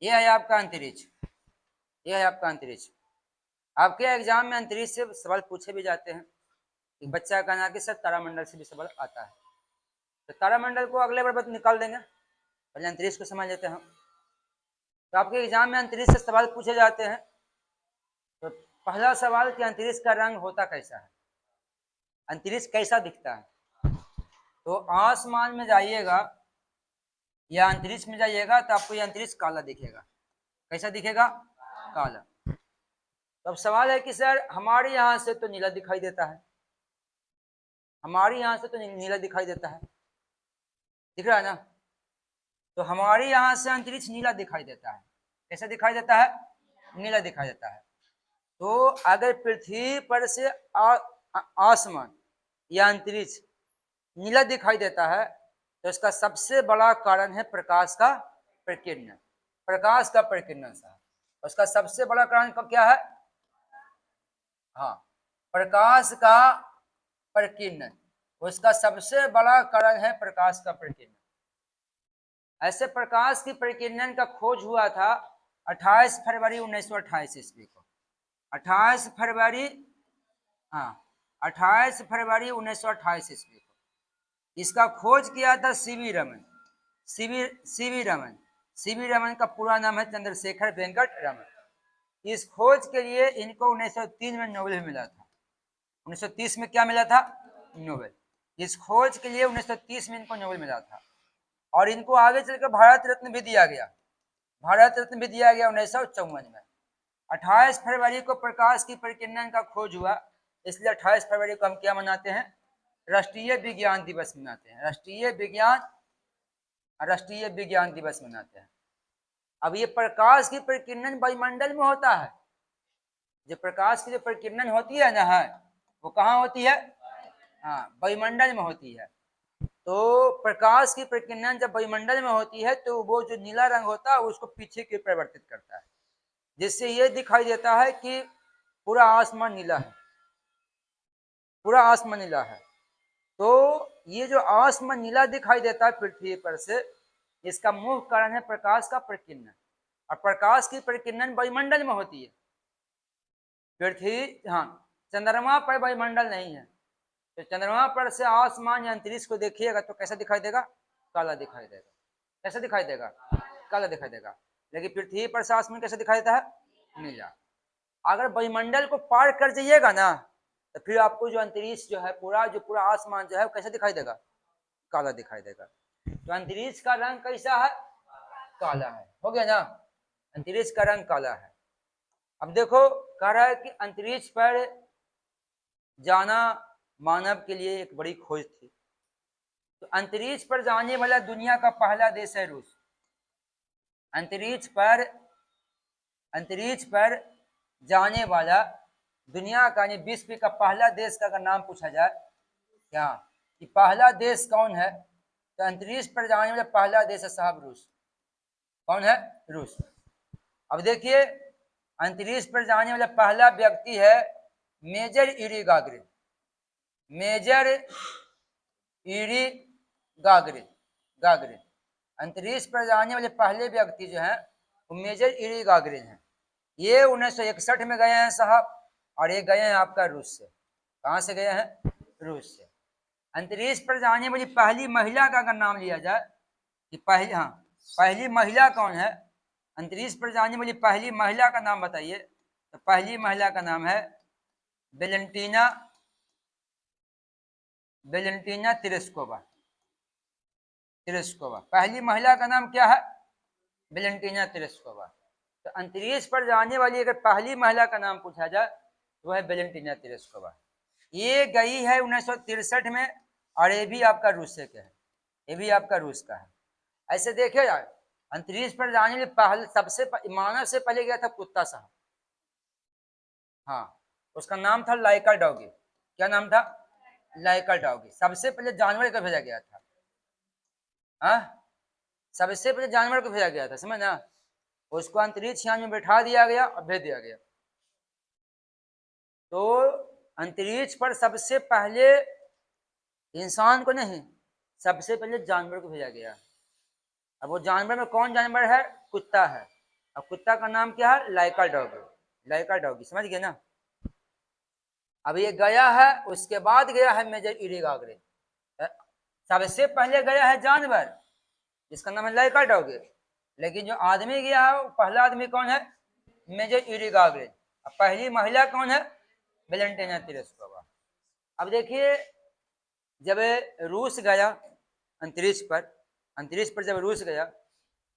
ये है आपका अंतरिक्ष, ये है आपका अंतरिक्ष। आपके एग्जाम में अंतरिक्ष से सवाल पूछे भी जाते हैं। एक बच्चा का कहना कि सर तारामंडल से भी सवाल आता है, तो तारामंडल को अगले बार निकाल देंगे, पहले अंतरिक्ष को समझ लेते हैं हम। तो आपके एग्जाम में अंतरिक्ष से सवाल पूछे जाते हैं। तो पहला सवाल कि अंतरिक्ष का रंग होता कैसा है, अंतरिक्ष कैसा दिखता है। तो आसमान में जाइएगा या अंतरिक्ष में जाइएगा तो आपको यह अंतरिक्ष काला दिखेगा। कैसा दिखेगा? काला। तो अब सवाल है कि सर हमारे यहाँ से तो नीला दिखाई देता है, हमारे यहाँ से तो नीला दिखाई देता है, दिख रहा है ना। तो हमारे यहाँ से अंतरिक्ष नीला दिखाई देता है। कैसा दिखाई देता है? नीला दिखाई देता है। तो अगर पृथ्वी पर से आसमान या अंतरिक्ष नीला दिखाई देता है तो इसका सबसे बड़ा कारण है प्रकाश का प्रकीर्णन, प्रकाश का प्रकीर्णन साहब। उसका सबसे बड़ा कारण क्या है? हाँ, प्रकाश का प्रकीर्णन, उसका सबसे बड़ा कारण है प्रकाश का प्रकीर्णन। ऐसे प्रकाश की प्रकीर्णन का खोज हुआ था 28 फरवरी 1928 ईस्वी को। 28 फरवरी, हाँ 28 फरवरी 1928 ईस्वी को इसका खोज किया था सीवी रमन। सीवी रमन का पूरा नाम है चंद्रशेखर वेंकट रमन। इस खोज के लिए इनको 1903 में नोबेल मिला था। 1930 में क्या मिला था? नोबेल। इस खोज के लिए 1930 में इनको नोबेल मिला था और इनको आगे चलकर भारत रत्न भी दिया गया। भारत रत्न भी दिया गया 1954 में। 28 फरवरी को प्रकाश की प्रकीर्णन का खोज हुआ, इसलिए 28 फरवरी को हम क्या मनाते हैं? राष्ट्रीय विज्ञान दिवस मनाते हैं। राष्ट्रीय विज्ञान दिवस मनाते हैं। अब ये प्रकाश की प्रकीर्णन वायुमंडल में होता है। जो प्रकाश की जो प्रकीर्णन होती है ना, है वो कहाँ होती है? हाँ, वायुमंडल में होती है। तो प्रकाश की प्रकीर्णन जब वायुमंडल में होती है तो वो जो नीला रंग होता है उसको पीछे की परिवर्तित करता है, जिससे ये दिखाई देता है कि पूरा आसमान नीला है, पूरा आसमान नीला है। तो ये जो आसमान नीला दिखाई देता है पृथ्वी पर से, इसका मुख्य कारण है प्रकाश का प्रकीर्णन। और प्रकाश की प्रकीर्णन वायुमंडल में होती है। पृथ्वी, हाँ, चंद्रमा पर वायुमंडल नहीं है। तो चंद्रमा पर से आसमान या अंतरिक्ष को देखिएगा तो कैसा दिखाई देगा? काला दिखाई देगा। कैसा दिखाई देगा? काला दिखाई देगा। लेकिन पृथ्वी पर से आसमान कैसा दिखाई देता है? नीला। अगर वायुमंडल को पार कर जाइएगा ना तो फिर आपको जो अंतरिक्ष जो है, पूरा आसमान जो है वो कैसा दिखाई देगा? काला दिखाई देगा। तो अंतरिक्ष का रंग कैसा है? काला है। हो गया ना, अंतरिक्ष का रंग काला है। अब देखो, कह रहा है कि अंतरिक्ष पर जाना मानव के लिए एक बड़ी खोज थी। तो अंतरिक्ष पर जाने वाला दुनिया का पहला देश है रूस। अंतरिक्ष पर जाने वाला दुनिया का, विश्व का पहला देश का अगर नाम पूछा जाए क्या कि पहला देश कौन है, तो अंतरिक्ष पर जाने वाला पहला देश है साहब रूस। कौन है? रूस। अब देखिए, अंतरिक्ष पर जाने वाला पहला व्यक्ति है major Yuri Gagarin. Major Yuri Gagarin अंतरिक्ष पर जाने वाले पहले व्यक्ति जो है वो मेजर यूरी गागरिन है। ये 1961 में गए हैं साहब, और ये गए हैं आपका रूस से। कहाँ से गए हैं? रूस से। अंतरिक्ष पर जाने वाली पहली महिला का अगर नाम लिया जाए कि पहली महिला कौन है, अंतरिक्ष पर जाने वाली पहली महिला का नाम बताइए, तो पहली महिला का नाम है वेलेंटीना तेरेस्कोवा। पहली महिला का नाम क्या है? Valentina Tereshkova. तो अंतरिक्ष पर जाने वाली अगर पहली महिला का नाम पूछा जाए तो वह है वेलेंटीना तेरेस्कोवा। ये गई है 1963 में, और ये भी आपका रूस से है, ये भी आपका रूस का है। ऐसे देखे जाए, अंतरिक्ष पर जाने में पहले सबसे मानव से पहले गया था कुत्ता साहब। हाँ, उसका नाम था लाइका डॉगी। क्या नाम था? लाइका डॉगी। सबसे पहले जानवर को भेजा गया था। हाँ, सबसे पहले जानवर को भेजा गया था, समझ ना। उसको अंतरिक्ष यान में बैठा दिया गया और भेज दिया गया। तो अंतरिक्ष पर सबसे पहले इंसान को नहीं, सबसे पहले जानवर को भेजा गया। अब वो जानवर में कौन जानवर है? कुत्ता है। अब कुत्ता का नाम क्या है? लाइका डॉग, लाइका डॉगी, समझ गए ना। अब ये गया है, उसके बाद गया है मेजर इरिगाग्रे, सबसे पहले गया है जानवर जिसका नाम है लाइका डॉग, लेकिन जो आदमी गया है वो पहला आदमी कौन है? मेजर इरिगाग्रे। अब पहली महिला कौन है? Valentina Tereshkova. अब देखिए, जब रूस गया अंतरिक्ष पर जब रूस गया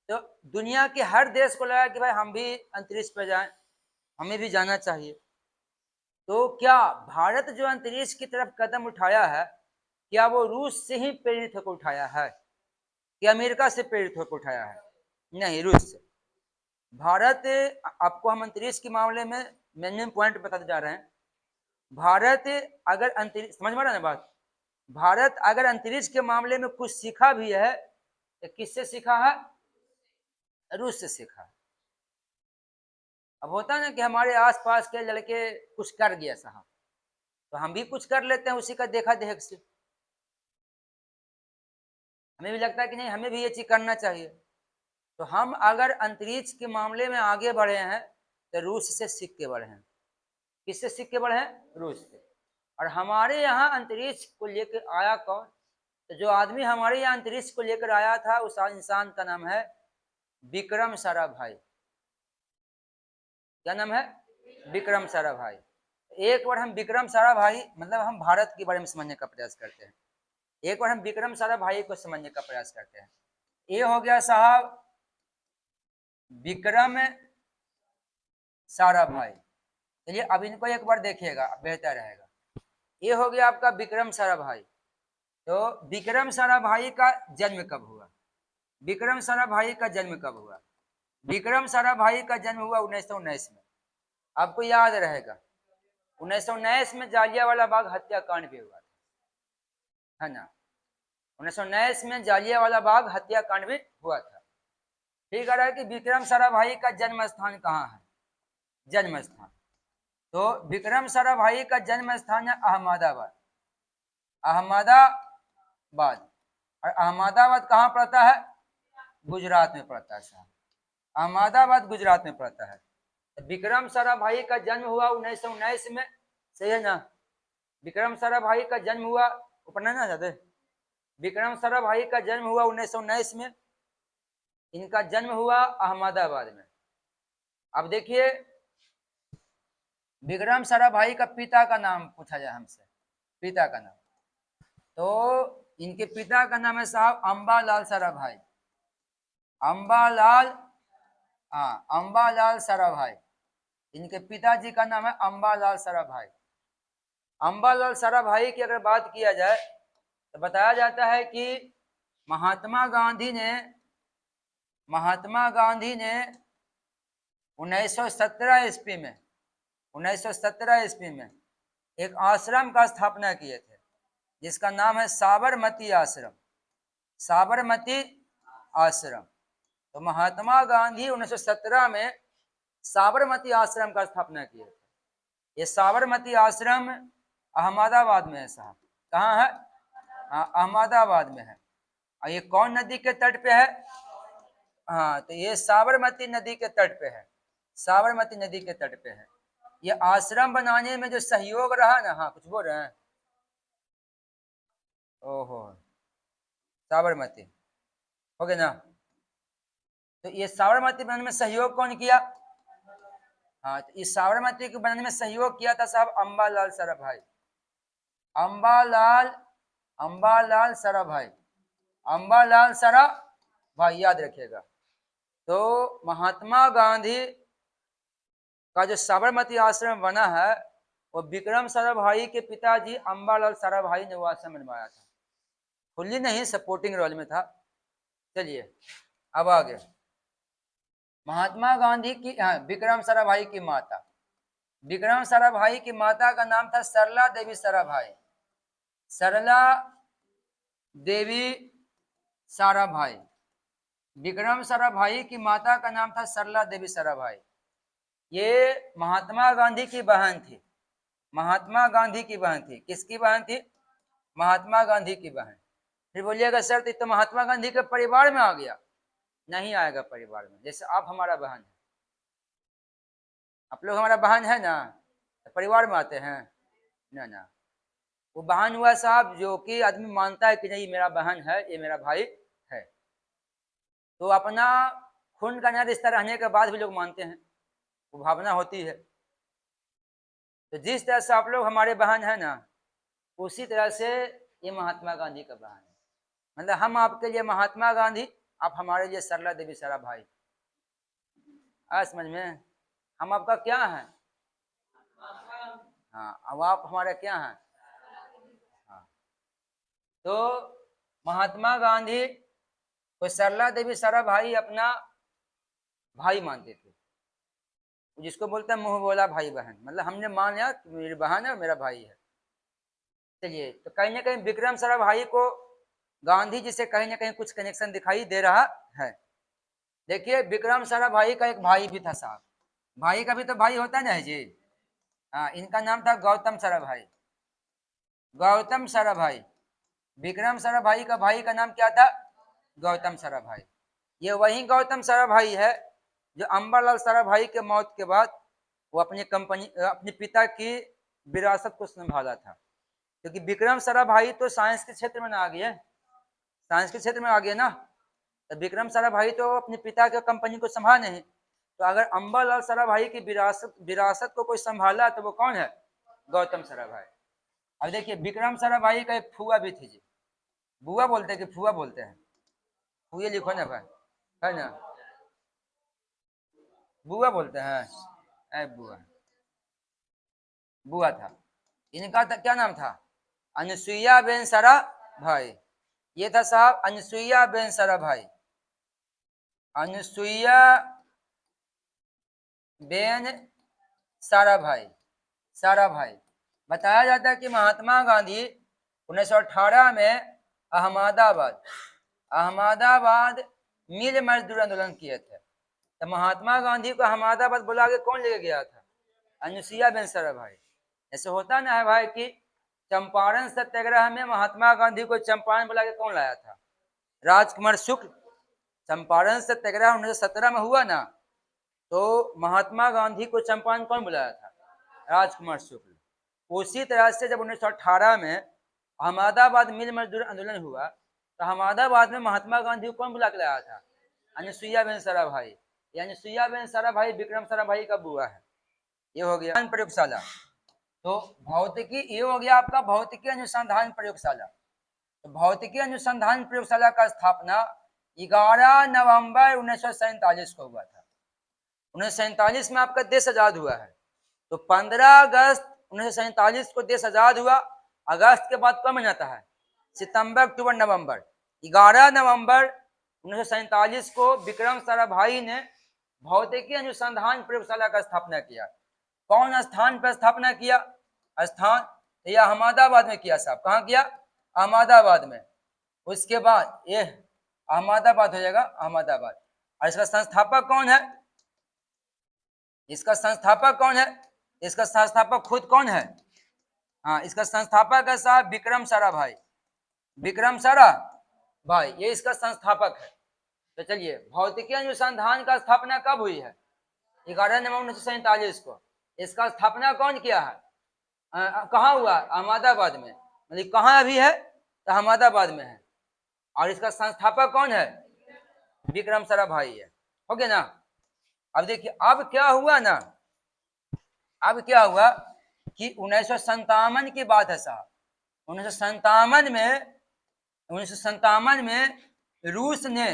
तो दुनिया के हर देश को लगा कि भाई हम भी अंतरिक्ष पर जाएं, हमें भी जाना चाहिए। तो क्या भारत जो अंतरिक्ष की तरफ कदम उठाया है, क्या वो रूस से ही प्रेरित होकर उठाया है कि अमेरिका से प्रेरित होकर उठाया है? नहीं, रूस से। भारत, आपको हम अंतरिक्ष के मामले में मेन पॉइंट बताते जा रहे हैं। भारत अगर अंतरिक्ष, समझ में आ रहा है ना बात, भारत अगर अंतरिक्ष के मामले में कुछ सीखा भी है तो किससे सीखा है? रूस से सीखा है। अब होता है ना कि हमारे आसपास के लड़के कुछ कर गया साहब, तो हम भी कुछ कर लेते हैं उसी का देखा देख से, हमें भी लगता है कि नहीं हमें भी ये चीज करना चाहिए। तो हम अगर अंतरिक्ष के मामले में आगे बढ़े हैं तो रूस से सीख के बढ़े हैं। किससे सीख के बढ़े हैं? रूस से। और हमारे यहाँ अंतरिक्ष को लेकर आया कौन? तो जो आदमी हमारे यहाँ अंतरिक्ष को लेकर आया था उस इंसान का नाम है विक्रम साराभाई। क्या नाम है? विक्रम साराभाई। एक बार हम विक्रम साराभाई, मतलब हम भारत के बारे में समझने का प्रयास करते हैं, एक बार हम विक्रम साराभाई को समझने का प्रयास करते हैं। ये हो गया साहब विक्रम साराभाई। चलिए अब इनको एक बार देखिएगा, बेहतर रहेगा। ये हो गया आपका विक्रम साराभाई। तो विक्रम साराभाई का जन्म कब हुआ? विक्रम साराभाई का जन्म कब हुआ? विक्रम साराभाई का जन्म हुआ 1919 में। आपको याद रहेगा 1919 में जालियांवाला बाग हत्याकांड भी हुआ था, है ना। 1919 में जालियांवाला बाग हत्याकांड भी हुआ था। ठीक है कि विक्रम साराभाई का जन्म स्थान कहाँ है? जन्म स्थान, तो विक्रम साराभाई का जन्म स्थान है अहमदाबाद। अहमदाबाद, और अहमदाबाद कहाँ पड़ता है? गुजरात में पड़ता है साहब। अहमदाबाद गुजरात में पड़ता है। विक्रम साराभाई का जन्म हुआ 1919 में, सही है ना। विक्रम साराभाई का जन्म हुआ, पढ़ना ना चाहते? विक्रम साराभाई का जन्म हुआ 1919 में, इनका जन्म हुआ अहमदाबाद में। अब देखिए विक्रम साराभाई का पिता का नाम पूछा जाए हमसे, पिता का नाम, तो इनके पिता का नाम है साहब अंबालाल साराभाई। अंबालाल, हाँ अंबालाल साराभाई, इनके पिताजी का नाम है अंबालाल साराभाई। अंबालाल साराभाई की अगर बात किया जाए तो बताया जाता है कि महात्मा गांधी ने 1917 ईस्वी में 1917 ईस्वी में एक आश्रम का स्थापना किए थे जिसका नाम है साबरमती आश्रम। साबरमती आश्रम, तो महात्मा गांधी 1917 में साबरमती आश्रम का स्थापना किए थे। ये साबरमती आश्रम अहमदाबाद में है साहब। कहाँ है? अहमदाबाद में है। और ये कौन नदी के तट पे है? हाँ, तो ये साबरमती नदी के तट पे है, साबरमती नदी के तट पे है। ये आश्रम बनाने में जो सहयोग रहा ना, हाँ कुछ बोल रहे हैं? ओहो, साबरमती हो गया ना। तो ये साबरमती बनाने में सहयोग कौन किया? हाँ, तो इस साबरमती को बनाने में सहयोग किया था साहब अंबालाल साराभाई। अंबालाल, अंबालाल साराभाई, अंबालाल साराभाई, याद रखिएगा। तो महात्मा गांधी का जो साबरमती आश्रम बना है वो विक्रम साराभाई के पिताजी अंबालाल साराभाई ने वो आश्रम बनवाया था। खुली नहीं, सपोर्टिंग रोल में था। चलिए अब आगे, महात्मा गांधी की, हाँ, विक्रम साराभाई की माता, विक्रम साराभाई की माता का नाम था सरला देवी साराभाई। सरला देवी साराभाई, विक्रम साराभाई की माता का नाम था सरला देवी साराभाई। ये महात्मा गांधी की बहन थी, महात्मा गांधी की बहन थी। किसकी बहन थी? महात्मा गांधी की बहन। फिर बोलिएगा सर तो महात्मा गांधी के परिवार में आ गया? नहीं आएगा परिवार में, जैसे आप हमारा बहन है, आप लोग हमारा बहन है ना, तो परिवार में आते हैं ना ना। वो बहन हुआ साहब जो कि आदमी मानता है कि नहीं मेरा बहन है, ये मेरा भाई है। तो अपना खून का नया रिश्ता रहने के बाद भी लोग मानते हैं, वो भावना होती है। तो जिस तरह से आप लोग हमारे बहन है ना, उसी तरह से ये महात्मा गांधी का बहन है। मतलब हम आपके लिए महात्मा गांधी, आप हमारे लिए सरला देवी सारा भाई। आ समझ में? हम आपका क्या है? हाँ, अब आप हमारे क्या हैं? हाँ। तो महात्मा गांधी को सरला देवी सारा भाई अपना भाई मानते थे, जिसको बोलते हैं मुंह बोला भाई बहन। मतलब हमने मान लिया कि मेरी बहन है और मेरा भाई है। चलिए, तो कहीं ना कहीं विक्रम सारा भाई को गांधी जी से कहीं ना कहीं कुछ कनेक्शन दिखाई दे रहा है। देखिए, विक्रम सारा भाई का एक भाई भी था साहब। भाई का भी तो भाई होता है ना जी। हाँ, इनका नाम था गौतम सारा भाई। गौतम सारा भाई, विक्रम सारा भाई का नाम क्या था? गौतम सारा भाई। ये वही गौतम सारा भाई है जो अंबरलाल सारा भाई के मौत के बाद वो अपनी कंपनी, अपने पिता की विरासत को संभाला था। क्योंकि विक्रम सारा भाई तो साइंस के क्षेत्र में ना आ गया, साइंस के क्षेत्र में आ गया ना, तो विक्रम सारा भाई तो अपने पिता के कंपनी को संभाल नहीं। तो अगर अंबरलाल सारा भाई की विरासत को कोई संभाला तो वो कौन है? गौतम सारा भाई। अब देखिए, विक्रम सारा भाई का एक फुआ भी थी जी। बुआ बोलते हैं कि फुआ बोलते हैं? फुए लिखो ना भाई, है ना? बुआ बोलते हैं। ऐ बुआ, बुआ था। इनका क्या नाम था? अनुसुईया बेन सारा भाई। ये था साहब अनुसुईया बेन सारा भाई। अनुसुईया बेन सारा भाई, सारा भाई। बताया जाता है कि महात्मा गांधी 1918 में अहमदाबाद अहमदाबाद मिल मजदूर आंदोलन किए थे। तो महात्मा गांधी को अहमदाबाद बुला के कौन लेके गया था? अनुसुईया बेन सारा भाई। ऐसे होता ना है भाई कि चंपारण सत्याग्रह में महात्मा गांधी को चंपारण बुला के कौन लाया था? राजकुमार शुक्ल। चंपारण सत्याग्रह 1917 में हुआ ना, तो महात्मा गांधी को चंपारण कौन बुलाया था? राजकुमार शुक्ल। उसी तरह से जब 1918 में अहमदाबाद मिल मजदूर आंदोलन हुआ, तो अहमदाबाद में महात्मा गांधी को कौन बुला के लाया था? अनुसुईया बेन सारा भाई। यानी अनुसुईया बेन सारा भाई विक्रम सारा भाई का बुआ है। ये हो गया प्रयोगशाला। तो भौतिकी, ये हो गया आपका भौतिकी अनुसंधान प्रयोगशाला। तो भौतिकी अनुसंधान प्रयोगशाला का स्थापना 11 नवंबर 1947 को हुआ था। 1947 में आपका देश आजाद हुआ है। तो 15 अगस्त 1947 को देश आजाद हुआ। अगस्त के बाद कब मनाता है? सितंबर, अक्टूबर, नवंबर। 11 नवंबर 1947 को विक्रम सारा भाई ने भौतिकी अनुसंधान प्रयोगशाला का स्थापना किया। कौन स्थान पर स्थापना किया? स्थान ये अहमदाबाद में किया साहब। कहाँ किया? अहमदाबाद में। उसके बाद ये अहमदाबाद हो जाएगा, अहमदाबाद। और इसका संस्थापक कौन है? इसका संस्थापक कौन है? इसका संस्थापक खुद कौन है? हाँ, इसका संस्थापक है साहब विक्रम सारा भाई। विक्रम सारा भाई ये इसका संस्थापक है। तो चलिए, भौतिकी अनुसंधान का स्थापना कब हुई है? 11 नवंबर 1947 को। इसका स्थापना कौन किया है? कहाँ हुआ? अहमदाबाद में। मतलब कहाँ अभी है? तो अहमदाबाद में है। और इसका संस्थापक कौन है? विक्रम सारा भाई है। हो गया ना? अब देखिए, अब क्या हुआ ना, अब क्या हुआ कि 1957 की बात है साहब। 1957 में रूस ने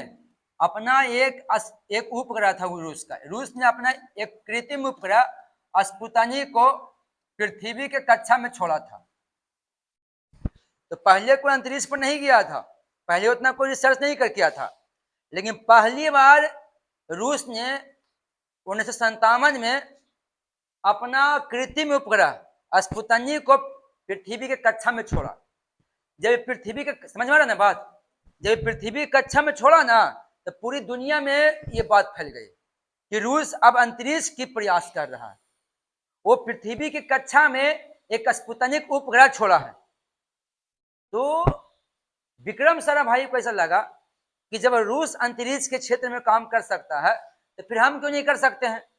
अपना एक उपग्रह था, रूस का। रूस ने अपना एक कृत्रिम उपग्रह स्पुतनिक को पृथ्वी के कक्षा में छोड़ा था। तो पहले कोई अंतरिक्ष पर नहीं गया था, पहले उतना कोई रिसर्च नहीं कर किया था। लेकिन पहली बार रूस ने 1957 में अपना कृत्रिम उपग्रह स्पुतनिक को पृथ्वी के कक्षा में छोड़ा। जब पृथ्वी के, समझ में आ रहा ना बात, जब पृथ्वी कक्षा में छोड़ा ना, तो पूरी दुनिया में ये बात फैल गई कि रूस अब अंतरिक्ष की प्रयास कर रहा है। वो पृथ्वी की कक्षा में एक स्पुतनिक उपग्रह छोड़ा है। तो विक्रम सारा भाई को ऐसा लगा कि जब रूस अंतरिक्ष के क्षेत्र में काम कर सकता है, तो फिर हम क्यों नहीं कर सकते हैं।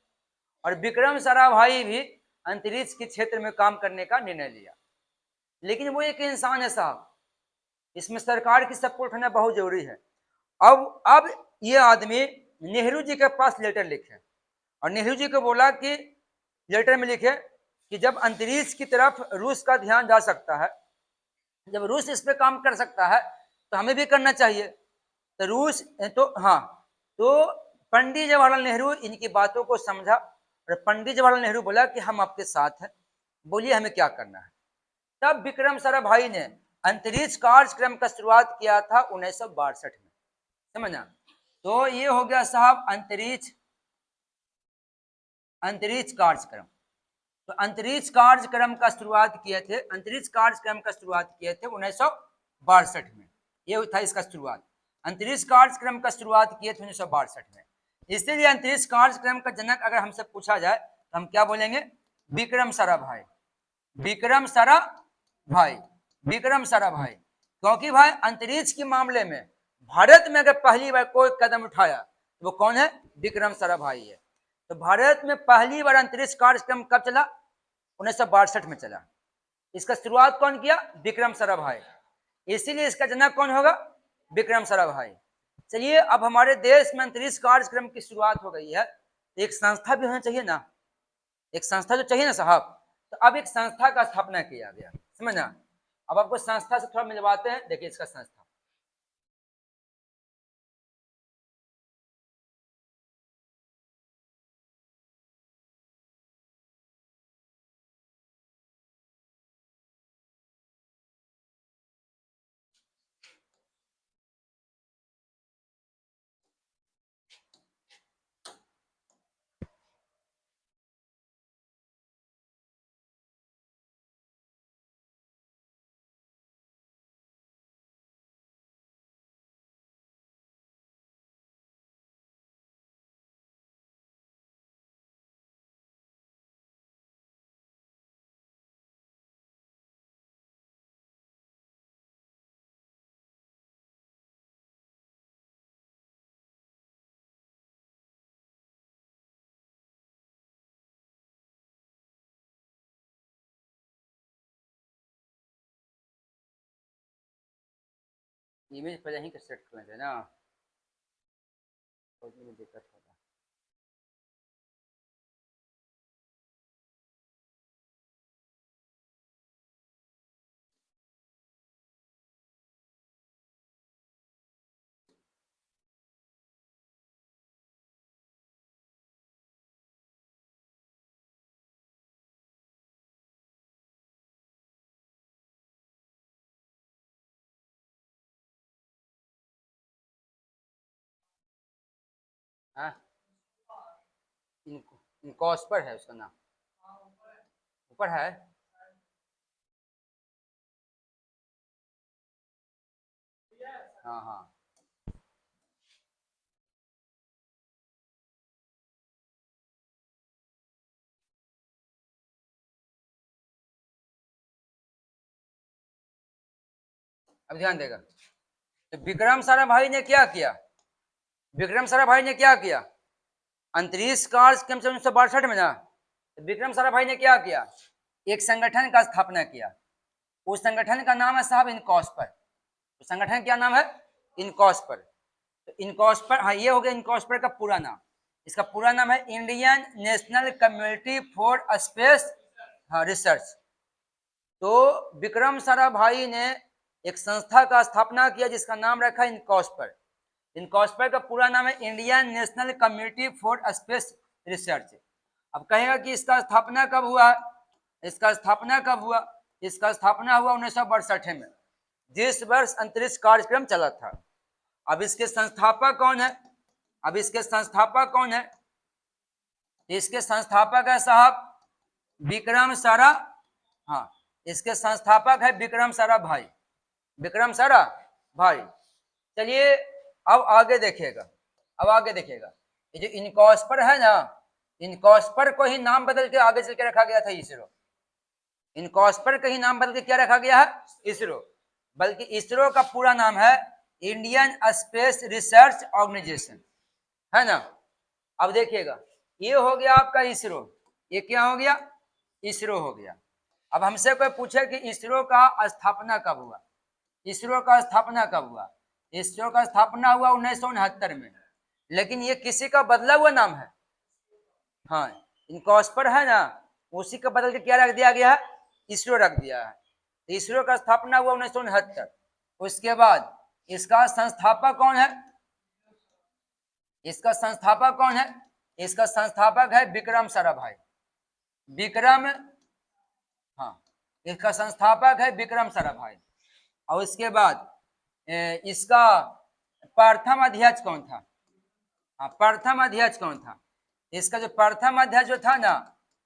और विक्रम साराभाई भी अंतरिक्ष के क्षेत्र में काम करने का निर्णय लिया। लेकिन वो एक इंसान है साहब, इसमें सरकार की सपोर्ट होना बहुत जरूरी है। अब ये आदमी नेहरू जी के पास लेटर लिखे और नेहरू जी को बोला कि लेटर में लिखे कि जब अंतरिक्ष की तरफ रूस का ध्यान जा सकता है, जब रूस इस पे काम कर सकता है तो हमें भी करना चाहिए। तो रूस तो पंडित जवाहरलाल नेहरू इनकी बातों को समझा और पंडित जवाहरलाल नेहरू बोला कि हम आपके साथ हैं, बोलिए हमें क्या करना है। तब विक्रम साराभाई ने अंतरिक्ष कार्यक्रम का शुरुआत किया था 1962 में, समझना। तो ये हो गया साहब अंतरिक्ष कार्यक्रम। तो अंतरिक्ष कार्यक्रम का शुरुआत किए थे 1962 में, ये था इसका शुरुआत। अंतरिक्ष कार्यक्रम का शुरुआत किए थे 1962 में। इसीलिए अंतरिक्ष कार्यक्रम का जनक अगर हमसे पूछा जाए तो हम क्या बोलेंगे? विक्रम साराभाई, विक्रम साराभाई, विक्रम साराभाई। क्योंकि भाई अंतरिक्ष के मामले में भारत में अगर पहली बार कोई कदम उठाया तो वो कौन है? विक्रम साराभाई है। तो भारत में पहली बार अंतरिक्ष कार्यक्रम कब चला? 1962 में चला। इसका शुरुआत कौन किया? विक्रम साराभाई। इसीलिए इसका जनक कौन होगा? विक्रम साराभाई। चलिए, अब हमारे देश में अंतरिक्ष कार्यक्रम की शुरुआत हो गई है, तो एक संस्था भी होना चाहिए ना, एक संस्था जो चाहिए ना साहब। तो अब एक संस्था का स्थापना किया गया, समझना। अब आपको संस्था से थोड़ा मिलवाते हैं, देखिए इसका संस्था। इमेज पहले ही सेट कर लेते ना, तो दिक्कत होगा। हाँ, इनकॉस्पर है उसका नाम, ऊपर है। हाँ हाँ, अब ध्यान देगा। तो विक्रम साराभाई ने क्या किया? विक्रम साराभाई ने क्या किया? अंतरिक्ष कार्यक्रम से 1962 में ना, तो विक्रम साराभाई ने क्या किया? एक संगठन का स्थापना किया। उस संगठन का नाम है साहब इनकॉस्पर। तो संगठन क्या नाम है? इनकॉस्पर। तो इनकॉस्पर, हाँ ये हो गया इनकॉस्पर का पूरा नाम। इसका पूरा नाम है Indian national community for space research. तो विक्रम साराभाई ने एक संस्था का स्थापना किया जिसका नाम रखा इनकॉस्पर। इनकॉस्पर का पूरा नाम है Indian national community for space research. अब कहेगा कि इसका स्थापना कब हुआ? इसका स्थापना कब हुआ? इसका स्थापना हुआ 1962 में, जिस वर्ष अंतरिक्ष कार्यक्रम चला था। अब इसके संस्थापक कौन है? अब इसके संस्थापक कौन है? इसके संस्थापक है साहब विक्रम सारा, हाँ इसके संस्थापक है विक्रम साराभाई, विक्रम साराभाई। चलिए अब आगे देखिएगा, अब आगे देखिएगा, ये जो इनकॉस्पर है ना, इनकॉस्पर को ही नाम बदल के आगे चल के रखा गया था इसरो। इनकॉस्पर का ही नाम बदल के क्या रखा गया है? इसरो। बल्कि इसरो का पूरा नाम है इंडियन स्पेस रिसर्च ऑर्गेनाइजेशन, है ना। अब देखिएगा ये हो गया आपका इसरो। ये क्या हो गया? इसरो हो गया। अब हमसे कोई पूछे कि इसरो का स्थापना कब हुआ? इसरो का स्थापना कब हुआ? इसरो का स्थापना हुआ 1969 में, लेकिन ये किसी का बदला हुआ नाम है। हाँ, इनकॉस्पर है ना, उसी का बदल के क्या रख दिया गया है? इसरो रख दिया है। इसरो का स्थापना हुआ 1969। उसके बाद इसका संस्थापक कौन है? इसका संस्थापक कौन है? इसका संस्थापक है विक्रम साराभाई। विक्रम, हाँ, इसका संस्थापक है विक्रम साराभाई। और उसके बाद इसका प्रथम अध्यक्ष कौन था? हाँ, प्रथम अध्यक्ष कौन था? इसका जो प्रथम अध्यक्ष जो था ना,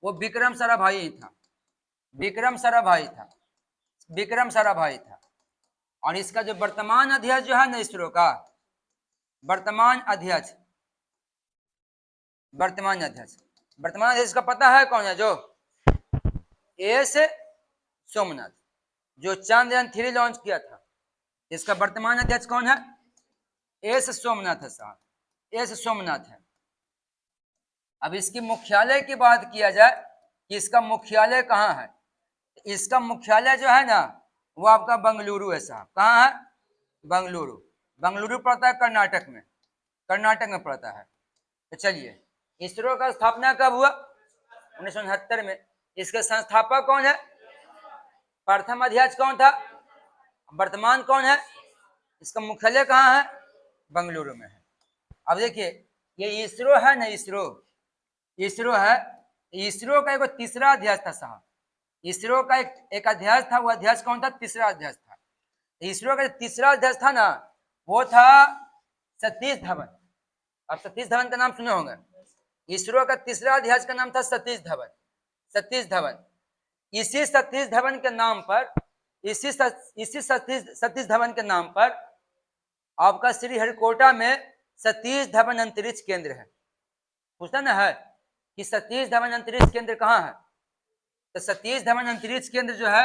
वो विक्रम साराभाई ही था। विक्रम साराभाई था। विक्रम साराभाई था। और इसका जो वर्तमान अध्यक्ष जो है ना इसरो का, वर्तमान अध्यक्ष, वर्तमान अध्यक्ष का पता है कौन है? जो एस सोमनाथ, जो चंद्रयान 3 लॉन्च किया था, इसका वर्तमान अध्यक्ष कौन है? एस सोमनाथ है साहब, एस सोमनाथ है। अब इसकी मुख्यालय की बात किया जाए कि इसका मुख्यालय कहाँ है? इसका मुख्यालय जो है ना, वो आपका बेंगलुरु है साहब। कहाँ है? बेंगलुरु। बेंगलुरु पड़ता है कर्नाटक में, कर्नाटक में पड़ता है। तो चलिए, इसरो का स्थापना कब हुआ? 1969 में। इसके संस्थापक कौन है? प्रथम अध्यक्ष कौन था? वर्तमान कौन है? इसका मुख्यालय कहाँ है? बेंगलुरु में है। अब देखिए, ये इसरो है ना, इसरो, इसरो है। इसरो का एक तीसरा अध्यक्ष था साहब। इसरो का एक अध्यक्ष था, वो अध्यक्ष कौन था? तीसरा अध्यक्ष था। इसरो का तीसरा अध्यक्ष था ना, वो था सतीश धवन। अब सतीश धवन का नाम सुने होंगे। इसरो का तीसरा अध्यक्ष का नाम था सतीश धवन। सतीश धवन। इसी सतीश धवन के नाम पर, इसी सतीश धवन के नाम पर आपका श्रीहरिकोटा में सतीश धवन अंतरिक्ष केंद्र है। पूछता ना है कि सतीश धवन अंतरिक्ष केंद्र कहाँ है? तो सतीश धवन अंतरिक्ष केंद्र जो है,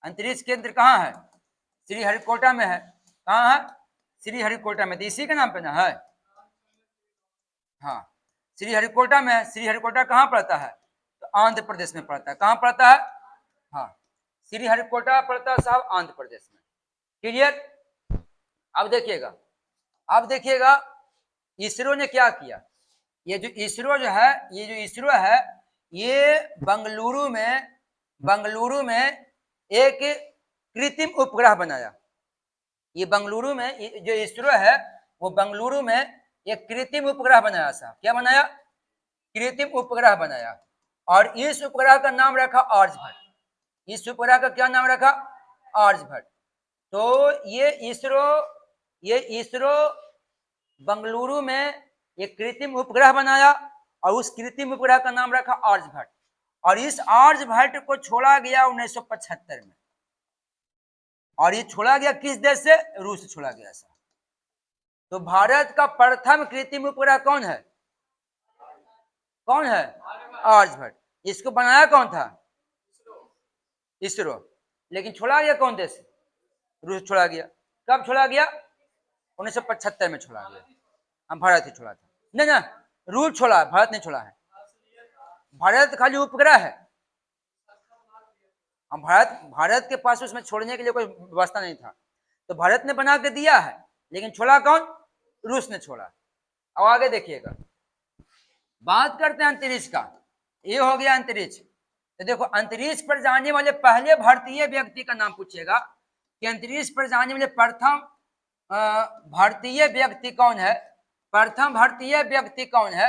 अंतरिक्ष केंद्र कहाँ है? श्रीहरिकोटा में है। कहाँ है? श्रीहरिकोटा में। तो इसी के नाम पे ना है। हाँ, श्रीहरिकोटा में है। श्रीहरिकोटा कहाँ पड़ता है? तो आंध्र प्रदेश में पड़ता है। कहाँ पड़ता है? हाँ, श्रीहरिकोटा पड़ता है साहब आंध्र प्रदेश में। क्लियर? अब देखिएगा, अब देखिएगा इसरो ने क्या किया। ये जो इसरो जो है, ये जो इसरो है, ये बेंगलुरु में एक कृत्रिम उपग्रह बनाया। ये बेंगलुरु में जो इसरो है, वो बेंगलुरु में एक कृत्रिम उपग्रह बनाया साहब। क्या बनाया? कृत्रिम उपग्रह बनाया। और इस उपग्रह का नाम रखा आर्यभट्ट। इस उपग्रह का क्या नाम रखा? आर्यभट्ट। तो ये इसरो बेंगलुरु में एक कृत्रिम उपग्रह बनाया और उस कृत्रिम उपग्रह का नाम रखा आर्यभट्ट। और इस आर्यभट्ट को छोड़ा गया 1975 में। और ये छोड़ा गया किस देश से? रूस से छोड़ा गया सर। तो भारत का प्रथम कृत्रिम उपग्रह कौन है? कौन है? आर्यभट्ट। इसको बनाया कौन था? इसरो। लेकिन छोड़ा गया कौन देश? रूस छोड़ा गया। कब छोड़ा गया? 1975 में छोड़ा गया। हम भारत ही छोड़ा था। नहीं ना, रूस छोड़ा, भारत नहीं छोड़ा है। भारत खाली उपग्रह है। हम भारत के पास उसमें छोड़ने के लिए कोई व्यवस्था नहीं था, तो भारत ने बना के दिया है, लेकिन छोड़ा कौन? रूस ने छोड़ा। अब आगे देखिएगा, बात करते हैं अंतरिक्ष का। ये हो गया अंतरिक्ष। तो देखो, अंतरिक्ष पर जाने वाले पहले भारतीय व्यक्ति का नाम पूछेगा कि अंतरिक्ष पर जाने वाले प्रथम भारतीय व्यक्ति कौन है? प्रथम भारतीय व्यक्ति कौन है?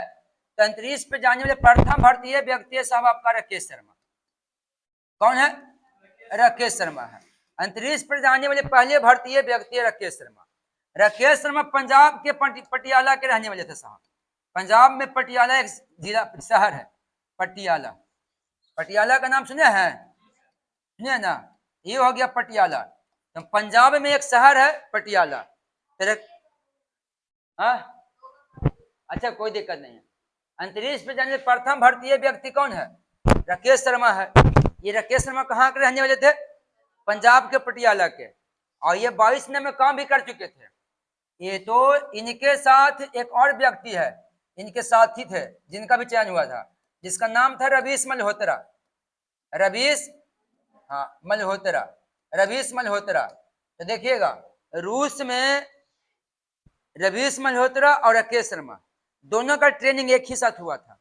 तो अंतरिक्ष पर जाने वाले प्रथम भारतीय व्यक्ति साहब आपका राकेश शर्मा। कौन है? राकेश शर्मा है। अंतरिक्ष पर जाने वाले पहले भारतीय व्यक्ति राकेश शर्मा। राकेश शर्मा पंजाब के पटियाला के रहने वाले थे साहब। पंजाब में पटियाला एक जिला शहर है, पटियाला। पटियाला का नाम सुने हैं? सुने ना? ये हो गया पटियाला। तो पंजाब में एक शहर है पटियाला। हाँ, अच्छा, कोई दिक्कत नहीं है। अंतरिक्ष पे जाने प्रथम भारतीय व्यक्ति कौन है? राकेश शर्मा है। ये राकेश शर्मा कहाँ के रहने वाले थे? पंजाब के पटियाला के। और ये 22 में काम भी कर चुके थे। ये तो इनके साथ एक और व्यक्ति है इनके साथी थे जिनका भी चयन हुआ था, जिसका नाम था रवीश मल्होत्रा। रवीश, हाँ मल्होत्रा, रवीश मल्होत्रा। तो देखिएगा, रूस में रवीश मल्होत्रा और राकेश शर्मा दोनों का ट्रेनिंग एक ही साथ हुआ था,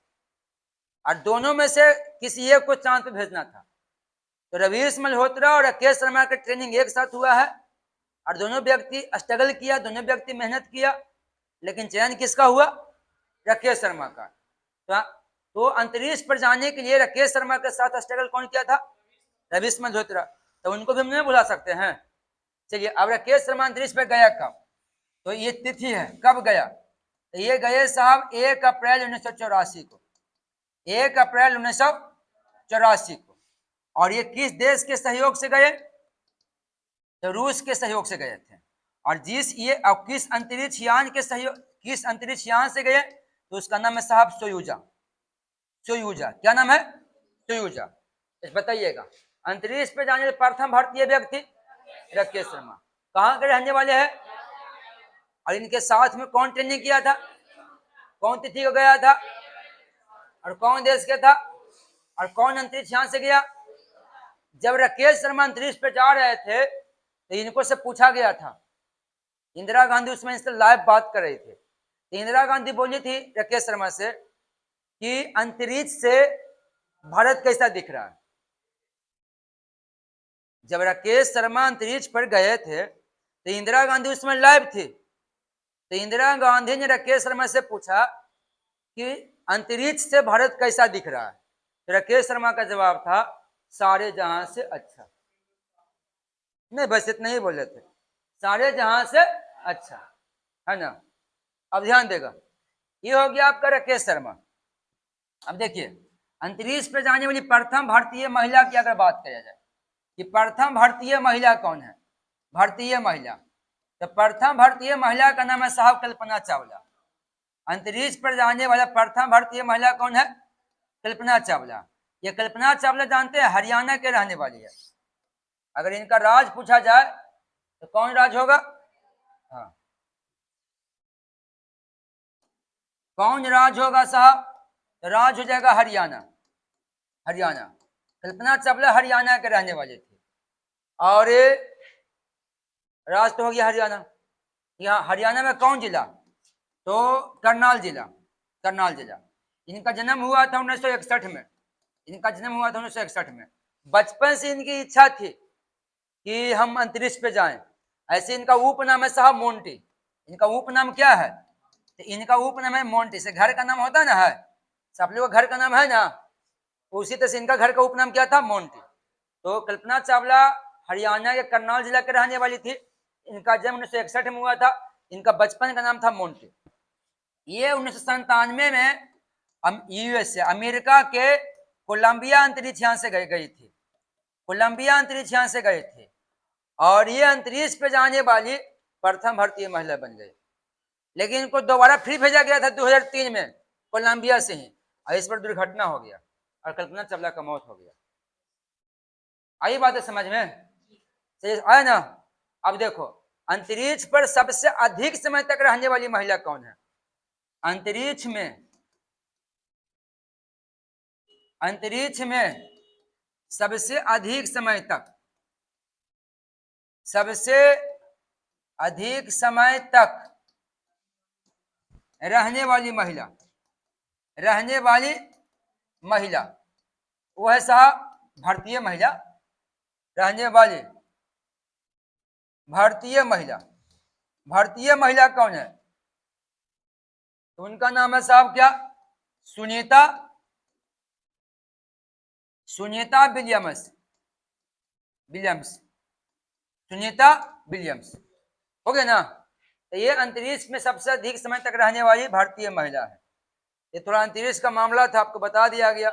और दोनों में से किसी एक को चांद पे भेजना था। तो रवीश मल्होत्रा और राकेश शर्मा का ट्रेनिंग एक साथ हुआ है, और दोनों व्यक्ति स्ट्रगल किया, दोनों व्यक्ति मेहनत किया, लेकिन चयन किसका हुआ? राकेश शर्मा का। तो अंतरिक्ष पर जाने के लिए राकेश शर्मा के साथ स्ट्रगल कौन किया था? रवीश मल्होत्रा। तो उनको भी हम नहीं बुला सकते हैं। चलिए, अब राकेश शर्मा अंतरिक्ष पर गया कब? तो ये तिथि है, कब गया? तो ये गए साहब 1 अप्रैल 1984 को, 1 अप्रैल 1984 को। और ये किस देश के सहयोग से गए? तो रूस के सहयोग से गए थे। और किस अंतरिक्ष यान के सहयोग, किस अंतरिक्ष यान से गए? तो उसका नाम है साहब सोयूजा। सोयूजा, क्या नाम है? सोयूजा। बताइएगा, अंतरिक्ष पे जाने वाले प्रथम भारतीय व्यक्ति राकेश शर्मा कहाँ के रहने वाले हैं? और इनके साथ में कौन ट्रेनिंग किया था? कौन तिथि को गया था? और कौन देश के था? और कौन अंतरिक्ष यान से गया? जब राकेश शर्मा अंतरिक्ष पे जा रहे थे तो इनको से पूछा गया था, इंदिरा गांधी उसमें इनसे लाइव बात कर रही थी। तो इंदिरा गांधी बोली थी राकेश शर्मा से कि अंतरिक्ष से भारत कैसा दिख रहा है। जब राकेश शर्मा अंतरिक्ष पर गए थे तो इंदिरा गांधी उसमें लाइव थी। तो इंदिरा गांधी ने राकेश शर्मा से पूछा कि अंतरिक्ष से भारत कैसा दिख रहा है। तो राकेश शर्मा का जवाब था, सारे जहां से अच्छा। नहीं, बस इतना ही बोले थे, सारे जहां से अच्छा, है ना। अब ध्यान देगा, ये हो गया आपका राकेश शर्मा। अब देखिए, अंतरिक्ष पे जाने वाली प्रथम भारतीय महिला की अगर बात किया जाए कि प्रथम भारतीय महिला कौन है? भारतीय महिला, तो प्रथम भारतीय महिला का नाम है साहब कल्पना चावला। अंतरिक्ष पर जाने वाला प्रथम भारतीय महिला कौन है? कल्पना चावला। ये कल्पना चावला जानते हैं, हरियाणा के रहने वाली है। अगर इनका राज पूछा जाए तो कौन राज होगा? हाँ, कौन राज होगा साहब? तो राज हो जाएगा हरियाणा। हरियाणा, कल्पना चावला हरियाणा के रहने वाले थे, और राज तो हो गया हरियाणा। यहाँ हरियाणा में कौन जिला? तो करनाल जिला। करनाल जिला। इनका जन्म हुआ था 1961 में। इनका जन्म हुआ था 1961 में। बचपन से इनकी इच्छा थी कि हम अंतरिक्ष पे जाएं। ऐसे इनका उपनाम है साहब मोंटी। इनका उपनाम क्या है? तो इनका उपनाम है मोंटी। से घर का नाम होता है ना, है सब लोग घर का नाम है ना, उसी तरह से इनका घर का उपनाम क्या था? मोंटी। तो कल्पना चावला हरियाणा के करनाल जिला के रहने वाली थी। इनका जन्म 1961 में हुआ था। इनका बचपन का नाम था मोंटी। ये 1997 में यूएसए, अमेरिका के कोलंबिया अंतरिक्ष यान से गई थी। कोलंबिया अंतरिक्ष यान से गए थे, और ये अंतरिक्ष पे जाने वाली प्रथम भारतीय महिला बन गई। लेकिन इनको दोबारा फिर भेजा गया था 2003 में कोलंबिया से ही, और इस पर दुर्घटना हो गया और कल्पना चावला का मौत हो गया। आई बात है समझ में? आया ना? अब देखो, अंतरिक्ष पर सबसे अधिक समय तक रहने वाली महिला कौन है? अंतरिक्ष में सबसे अधिक समय तक, सबसे अधिक समय तक रहने वाली महिला, वो है साहब भारतीय महिला। रहने वाली भारतीय महिला कौन है? तो उनका नाम है साहब क्या? सुनीता विलियम्स। सुनीता विलियम्स, हो गया ना। तो ये अंतरिक्ष में सबसे अधिक समय तक रहने वाली भारतीय महिला है। ये थोड़ा अंतरिक्ष का मामला था, आपको बता दिया गया।